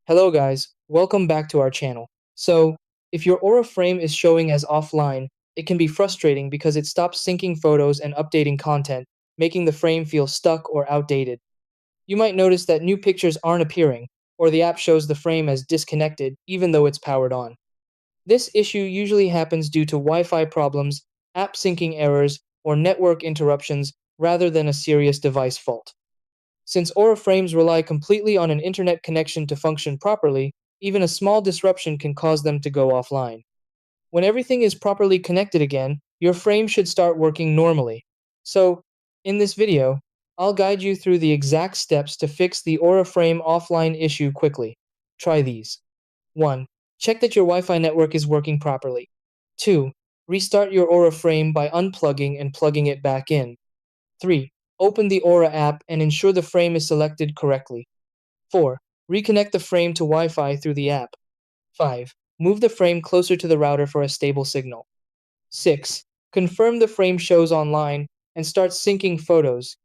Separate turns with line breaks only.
Hello guys, welcome back to our channel. So, if your Aura frame is showing as offline, it can be frustrating because it stops syncing photos and updating content, making the frame feel stuck or outdated. You might notice that new pictures aren't appearing, or the app shows the frame as disconnected even though it's powered on. This issue usually happens due to Wi-Fi problems, app syncing errors, or network interruptions rather than a serious device fault. Since Aura frames rely completely on an internet connection to function properly, even a small disruption can cause them to go offline. When everything is properly connected again, your frame should start working normally. So, in this video, I'll guide you through the exact steps to fix the Aura frame offline issue quickly. Try these. 1. Check that your Wi-Fi network is working properly. 2. Restart your Aura frame by unplugging and plugging it back in. 3. Open the Aura app and ensure the frame is selected correctly. 4. Reconnect the frame to Wi-Fi through the app. 5. Move the frame closer to the router for a stable signal. 6. Confirm the frame shows online and start syncing photos,